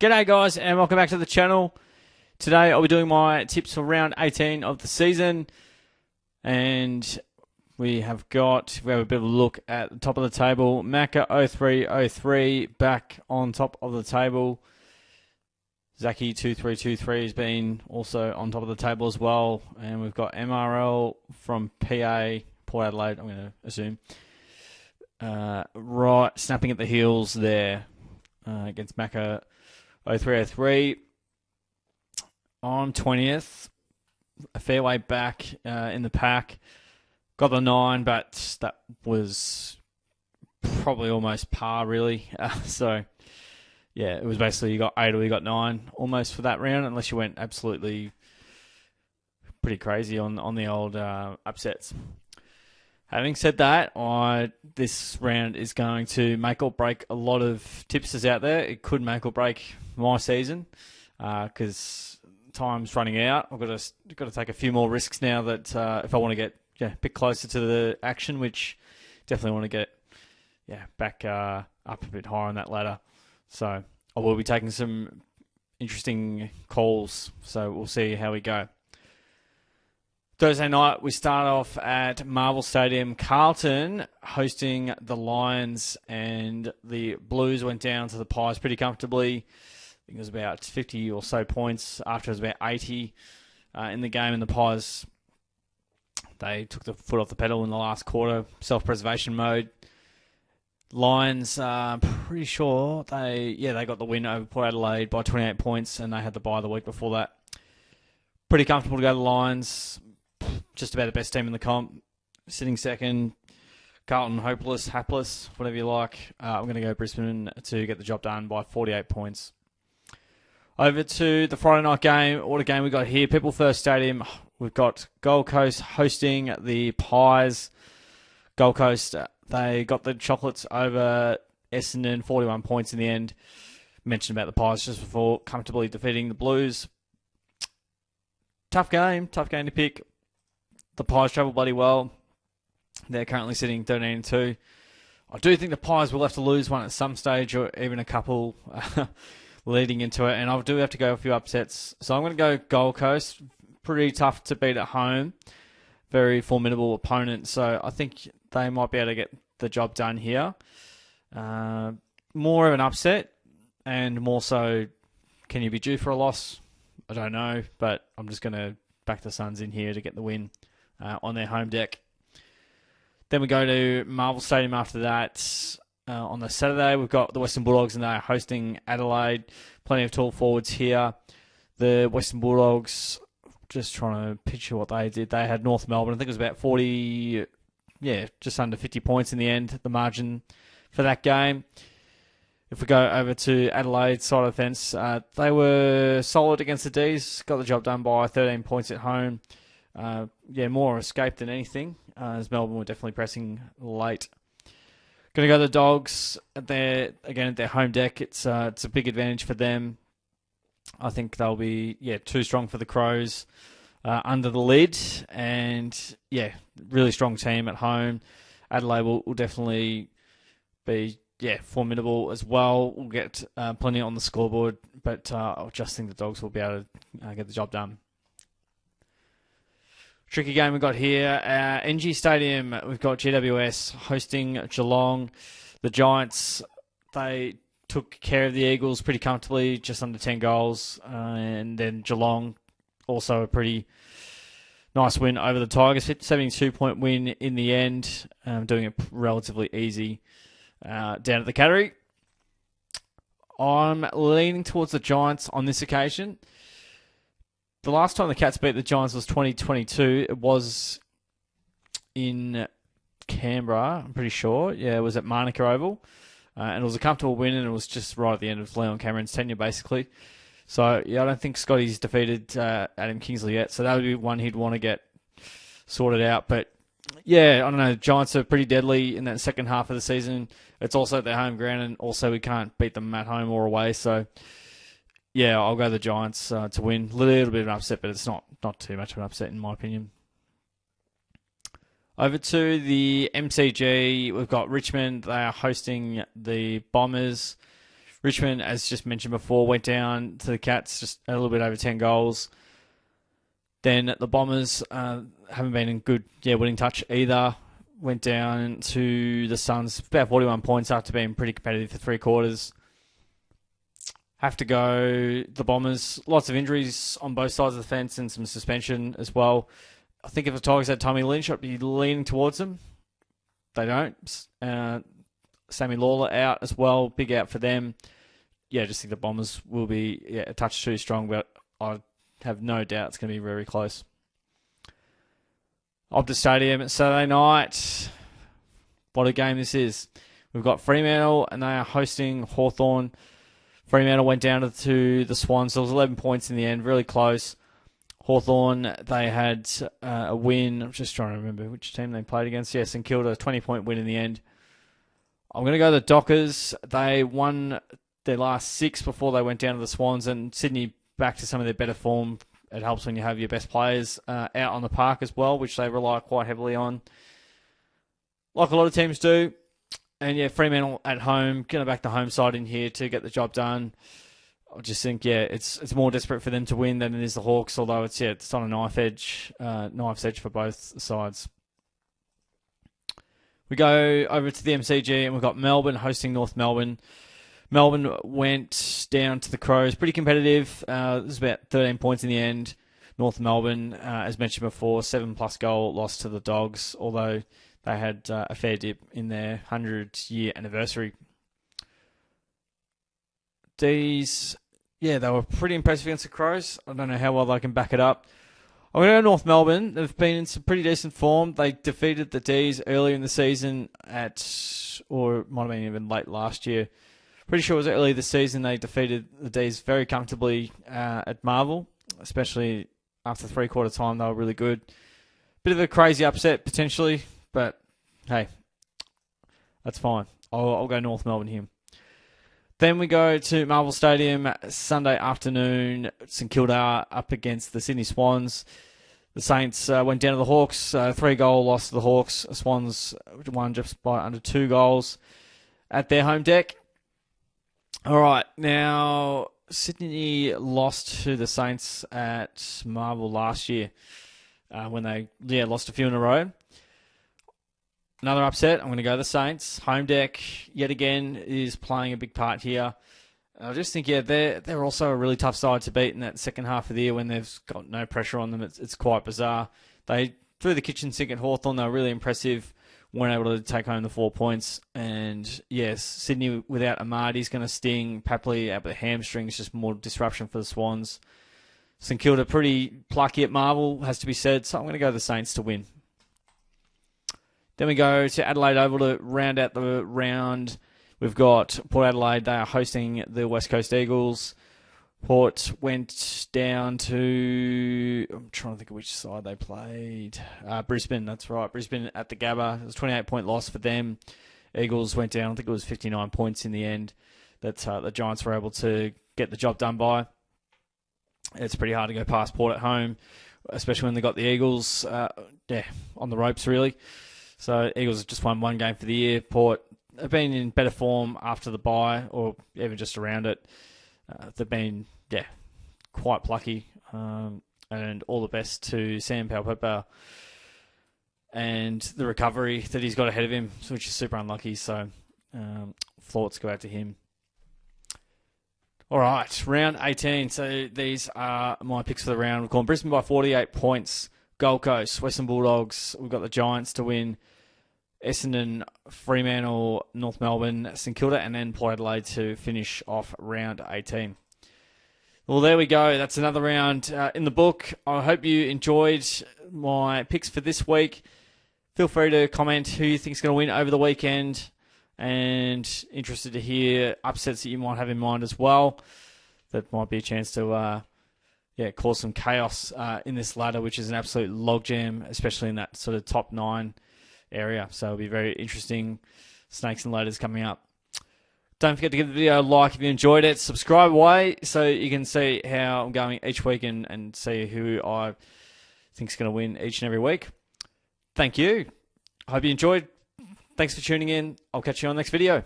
G'day guys and welcome back to the channel. Today I'll be doing my tips for round 18 of the season, and we have a bit of a look at the top of the table. Macca 0303 back on top of the table. Zaki 2323 has been also on top of the table as well, and we've got MRL from PA, Port Adelaide, I'm going to assume, right snapping at the heels there against Macca 0303. I'm 20th, a fair way back in the pack. Got the 9, but that was probably almost par, really. So, yeah, it was basically you got 8 or you got 9 almost for that round, unless you went absolutely pretty crazy on the old upsets. Having said that, this round is going to make or break a lot of tipsters out there. It could make or break my season because time's running out. I've got to take a few more risks now that if I want to get a bit closer to the action, which definitely want to get back up a bit higher on that ladder. So I will be taking some interesting calls. So we'll see how we go. Thursday night, we start off at Marvel Stadium. Carlton hosting the Lions, and the Blues went down to the Pies pretty comfortably. I think it was about 50 or so points after it was about 80 in the game, and the Pies, they took the foot off the pedal in the last quarter, self-preservation mode. Lions, pretty sure they got the win over Port Adelaide by 28 points, and they had the bye the week before that. Pretty comfortable to go to the Lions. Just about the best team in the comp. Sitting second. Carlton, hopeless, hapless, whatever you like. I'm going to go Brisbane to get the job done by 48 points. Over to the Friday night game. What a game we got here. People First Stadium. We've got Gold Coast hosting the Pies. Gold Coast, they got the chocolates over Essendon, 41 points in the end. Mentioned about the Pies just before, comfortably defeating the Blues. Tough game to pick. The Pies travel bloody well. They're currently sitting 13-2. I do think the Pies will have to lose one at some stage, or even a couple leading into it. And I do have to go a few upsets. So I'm going to go Gold Coast. Pretty tough to beat at home. Very formidable opponent. So I think they might be able to get the job done here. More of an upset, and more so, can you be due for a loss? I don't know, but I'm just going to back the Suns in here to get the win on their home deck. Then we go to Marvel Stadium after that. On the Saturday, we've got the Western Bulldogs, and they're hosting Adelaide. Plenty of tall forwards here. The Western Bulldogs, just trying to picture what they did. They had North Melbourne. I think it was about 40, just under 50 points in the end, the margin for that game. If we go over to Adelaide side of the fence, they were solid against the D's. Got the job done by 13 points at home. More escape than anything, as Melbourne were definitely pressing late. Going to go to the Dogs at their home deck. It's a big advantage for them. I think they'll be too strong for the Crows under the lid, and really strong team at home. Adelaide will definitely be formidable as well. We'll get plenty on the scoreboard, but I just think the Dogs will be able to get the job done. Tricky game we've got here. NG Stadium, we've got GWS hosting Geelong. The Giants, they took care of the Eagles pretty comfortably, just under 10 goals. And then Geelong, also a pretty nice win over the Tigers. 72-point win in the end, doing it relatively easy down at the Cattery. I'm leaning towards the Giants on this occasion. The last time the Cats beat the Giants was 2022. It was in Canberra, I'm pretty sure. Yeah, it was at Manuka Oval. And it was a comfortable win, and it was just right at the end of Leon Cameron's tenure, basically. So, I don't think Scotty's defeated Adam Kingsley yet. So that would be one he'd want to get sorted out. But, I don't know. The Giants are pretty deadly in that second half of the season. It's also at their home ground, and also we can't beat them at home or away. So, I'll go the Giants to win. A little bit of an upset, but it's not too much of an upset in my opinion. Over to the MCG, we've got Richmond. They are hosting the Bombers. Richmond, as just mentioned before, went down to the Cats, just a little bit over 10 goals. Then the Bombers haven't been in good winning touch either. Went down to the Suns, about 41 points after being pretty competitive for 3 quarters. Have to go the Bombers. Lots of injuries on both sides of the fence and some suspension as well. I think if the Tigers had Tommy Lynch, I'd be leaning towards them. They don't. Sammy Lawler out as well. Big out for them. Yeah, I just think the Bombers will be a touch too strong, but I have no doubt it's going to be very close. Optus Stadium Saturday night. What a game this is. We've got Fremantle and they are hosting Hawthorn. Fremantle went down to the Swans. There was 11 points in the end, really close. Hawthorn, they had a win. I'm just trying to remember which team they played against. Yes, St Kilda, 20-point win in the end. I'm going to go the Dockers. They won their last 6 before they went down to the Swans, and Sydney back to some of their better form. It helps when you have your best players out on the park as well, which they rely quite heavily on, like a lot of teams do. And yeah, Fremantle at home, going to back the home side in here to get the job done. I just think, it's more desperate for them to win than it is the Hawks, although it's on a knife's edge for both sides. We go over to the MCG and we've got Melbourne hosting North Melbourne. Melbourne went down to the Crows. Pretty competitive. It was about 13 points in the end. North Melbourne, as mentioned before, 7+ goal loss to the Dogs, although they had a fair dip in their 100-year anniversary. These, they were pretty impressive against the Crows. I don't know how well they can back it up. I'm going to go North Melbourne. They've been in some pretty decent form. They defeated the D's earlier in the season or it might have been even late last year. Pretty sure it was early this season they defeated the D's very comfortably at Marvel, especially after 3/4 time. They were really good. Bit of a crazy upset potentially, but hey, that's fine. I'll go North Melbourne here. Then we go to Marvel Stadium Sunday afternoon. St Kilda up against the Sydney Swans. The Saints went down to the Hawks. 3-goal loss to the Hawks. Swans won just by under 2 goals at their home deck. All right, now Sydney lost to the Saints at Marvel last year when they lost a few in a row. Another upset. I'm going to go the Saints. Home deck, yet again, is playing a big part here. I just think, they're also a really tough side to beat in that second half of the year when they've got no pressure on them. It's quite bizarre. They threw the kitchen sink at Hawthorn. They were really impressive. Weren't able to take home the 4 points. And yes, Sydney without Amadi's going to sting. Papley out with a hamstring. It's just more disruption for the Swans. St Kilda pretty plucky at Marvel, has to be said. So I'm going to go the Saints to win. Then we go to Adelaide Oval to round out the round. We've got Port Adelaide. They are hosting the West Coast Eagles. Port went down to... I'm trying to think of which side they played. Brisbane, that's right. Brisbane at the Gabba. It was a 28-point loss for them. Eagles went down. I think it was 59 points in the end that the Giants were able to get the job done by. It's pretty hard to go past Port at home, especially when they got the Eagles on the ropes, really. So Eagles have just won 1 game for the year. Port have been in better form after the bye, or even just around it. They've been, quite plucky. And all the best to Sam Powell-Pepper and the recovery that he's got ahead of him, which is super unlucky. So thoughts go out to him. All right, round 18. So these are my picks for the round. We've gone Brisbane by 48 points. Gold Coast, Western Bulldogs. We've got the Giants to win. Essendon, Fremantle, North Melbourne, St Kilda, and then Port Adelaide to finish off round 18. Well, there we go. That's another round in the book. I hope you enjoyed my picks for this week. Feel free to comment who you think is going to win over the weekend, and interested to hear upsets that you might have in mind as well. That might be a chance to cause some chaos in this ladder, which is an absolute logjam, especially in that sort of top 9 area. So it'll be very interesting. Snakes and ladders coming up. Don't forget to give the video a like if you enjoyed it. Subscribe away so you can see how I'm going each week and see who I think is going to win each and every week. Thank you. I hope you enjoyed. Thanks for tuning in. I'll catch you on the next video.